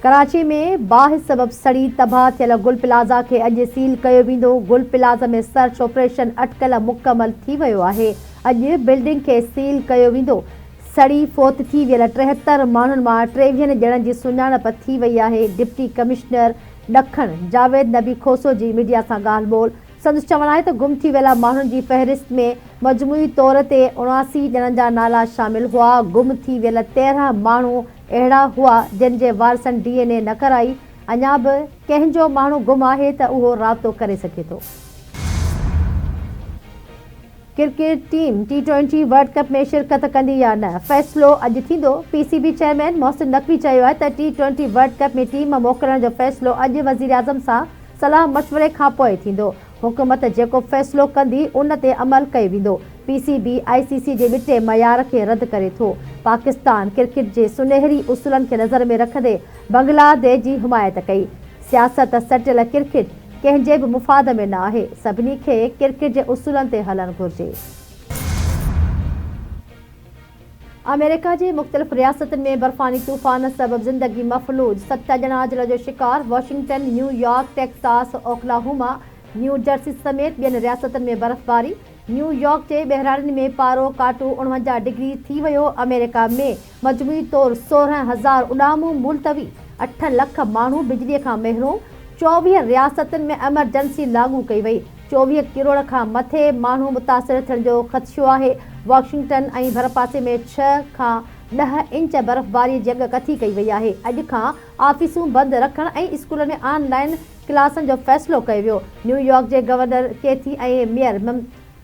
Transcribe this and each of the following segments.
कराची में बाहि सबब सड़ी तबाह थियल गुल प्लाज़ा खे अॼु सील कयो वेंदो। गुल प्लाज़ा में सर्च ऑपरेशन अटकल मुकमल थी वियो आहे। अॼु बिल्डिंग खे सील कयो वेंदो। सड़ी फोत थी वियल 73 माण्हुनि मां 23 ॼणनि जी सुञाणप थी वई आहे। डिप्टी कमिश्नर ॾखण जावेद नबी खोसो जी मीडिया सां ॻाल्हि ॿोल। संदसि चवणु आहे त गुम थी वियल माण्हुनि जी फ़हरिस्त में मजमूई तौर ते 79 ॼणनि जा नाला शामिल हुआ। गुम थी वियल 13 माण्हू अहिड़ा हुआ जिन जे वारसनि DNA न कराई। अञा बि कंहिंजो माण्हू गुम आहे त उहो राब्तो करे सघे थो। क्रिकेट टीम T20 वर्ल्ड कप में शिरकत कंदी या न, फ़ैसिलो अॼु थींदो। PCB चेयरमैन मोहसिन नक़वी चयो आहे त T20 वर्ल्ड कप में टीम मोकिलण जो फ़ैसिलो अॼु वज़ीर आज़म सां सलाह मशवरे खां पोइ थींदो। हुकूमत जेको फ़ैसिलो कंदी उन ते अमल कयो वेंदो। PCB ICC जे ॿिटे मयार खे रद्द करे थो। पाकिस्तान क्रिकेट जे सुनहरी उसूलनि खे नज़र में रखंदे बांग्लादेश जी हिमायत कई। सियासत सटियल क्रिकेट कंहिंजे बि मुफ़ाद में न आहे। सभिनी खे क्रिकेट जे उसूलनि ते हलणु घुरिजे। अमेरिका जे मुख़्तलिफ़ रियासतुनि में बर्फ़ानी तूफ़ान सबब ज़िंदगी मफ़लूज, 7 ॼणा अजल जो शिकार। Washington, New York, Texas, Oklahoma, new Jersey समेत ॿियनि रियासतुनि में बर्फ़बारी। न्यूयॉर्क जे ॿहिराड़ियुनि में पारो काटू 49 डिग्री थी वियो। अमेरिका में मजमूई तौर 16,000 उॾामूं मुलतवी, 8 लख माण्हू बिजलीअ खां महरूम। 24 रियासतुनि में एमरजेंसी लागू कई वई। 24 किरोड़ खां मथे माण्हू मुतासिर थियण जो ख़दशो आहे। वॉशिंगटन ऐं भरपासे में 6 खां 10 इंच बर्फ़बारी जी अॻ कथी कई वई आहे। अॼु खां ऑफ़िसूं बंदि रखण ऐं स्कूलनि में ऑनलाइन क्लासनि जो फ़ैसिलो कयो वियो। न्यूयॉर्क जे गवर्नर कैथी ऐं मेयर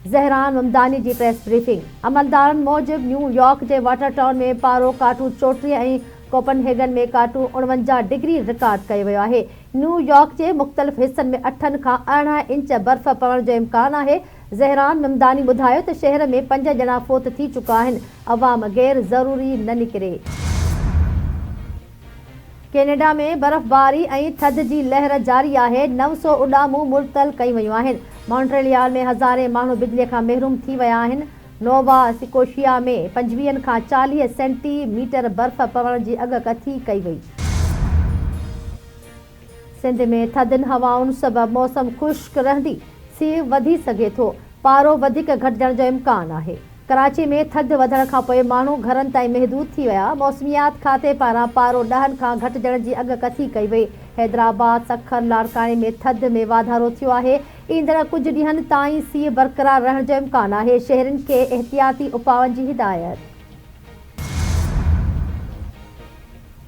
ज़हरान ममदानी जी प्रेस ब्रीफिंग। अमलदारनि मूजिबि न्यूयॉर्क जे वाटर टाउन में पारो काटू 34 ऐं कोपनहेगन में काटू 49 डिग्री रिकॉर्ड कयो वियो आहे। न्यूयॉर्क जे मुख़्तलिफ़ हिस्सनि में 8 खां 18 इंच बर्फ़ पवण जो इम्कान आहे। ज़हरान ममदानी ॿुधायो त शहर में 5 ॼणा फोत थी चुका आहिनि। अवाम गैर ज़रूरी न निकिरे। कैनेडा में बर्फ़बारी ऐं थधि जी लहर जारी आहे। 900 उॾामूं मुअतल कयूं वयूं आहिनि। मॉन्ट्रियल में हज़ारे माण्हू बिजलीअ खां महरूम थी विया आहिनि। नोवा स्कोशिया में 25 खां 40 सेंटीमीटर बर्फ़ पवण जी अॻ कथी कई वई। सिंध में थधियुनि हवाउनि सबबि मौसम ख़ुश्क रहंदी। सीउ वधी सघे थो। पारो वधीक घटिजण जो इम्कान आहे। कराची में थधि वधण खां पोइ माण्हू घरनि ताईं महदूद थी विया। मौसमियात खाते पारां पारो 10 खां घटिजण जी अॻ कथी कई वई। हैदराबाद, सखर, लाड़काने में थधि में वाधारो थियो आहे। ईंदड़ कुझु ॾींहंनि ताईं सीउ बरक़रार रहण जो इम्कान आहे। शहरनि खे एहतियाती उपावनि जी हिदायत।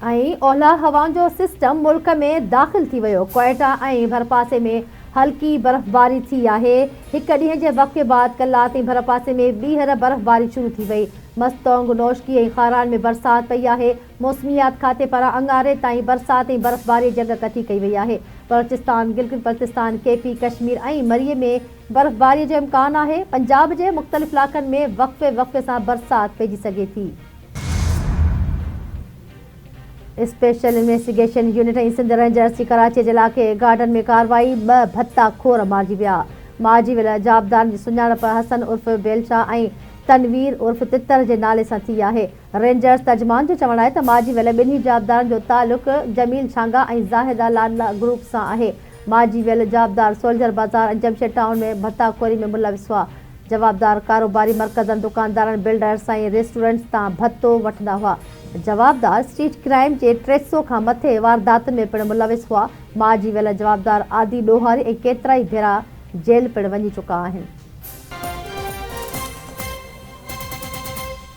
ऐं ओलह हवाउनि जो सिस्टम मुल्क में दाख़िल थी वियो। क्वेटा ऐं भरपासे में हल्की बर्फ़बारी थी आहे। हिकु ॾींहं जे वक़्फ़े बाद कलाक ऐं भरपासे में ॿीहर बर्फ़बारी शुरू थी वई। मस्तोंग, नौशकी ऐं खारान में बरसाति पई आहे। मौसमियात खाते पारां अंगारे ताईं बरसाति ऐं बर्फ़बारी जी अॻ कथी कई वई आहे। बलोचिस्तान, गिलगित बल्तिस्तान, KP कश्मीर ऐं मरीअ में बर्फ़बारी जो इम्कान आहे। पंजाब जे मुख़्तलिफ़ इलाक़नि में वक़्फ़े सां बरसाति पइजी सघे थी। स्पेशल इन्वेस्टिगेशन यूनिट ऐं सिंध रेंजर्स जी कराची जे इलाइक़े गार्डन में कार्रवाई। 2 भत्ता खोर मारिजी विया। मारिजी वियल जाबदारनि जी सुञाणप हसन उर्फ़ बेलशाह ऐं तनवीर उर्फ़ तितर जे नाले सां थी आहे। रेंजर्स तर्जमान जो चवणु आहे त मारिजी वियल ॿिन्ही जाबदारनि जो तालुक़ जमील छांगा ऐं ज़ाहिदा लाला ग्रुप सां आहे। मारिजी वियल जाबदार सोल्जर बाज़ार ऐं जमशेद टाउन में भत्ताखोरी में मुलविस हुआ। जवाबदार कारोबारी मरकज़नि, दुकानदारनि, बिल्डर्स ऐं रेस्टोरेंट्स तां भत्तो वठंदा हुआ। जवाबदार स्ट्रीट क्राइम जे 300 खां मथे वारदातुनि में पिणु मुलविस हुआ। मारिजी वियल जवाबदार आदि ॾोहारी ऐं केतिरा ई भेरा जेल पिणु वञी चुका आहिनि।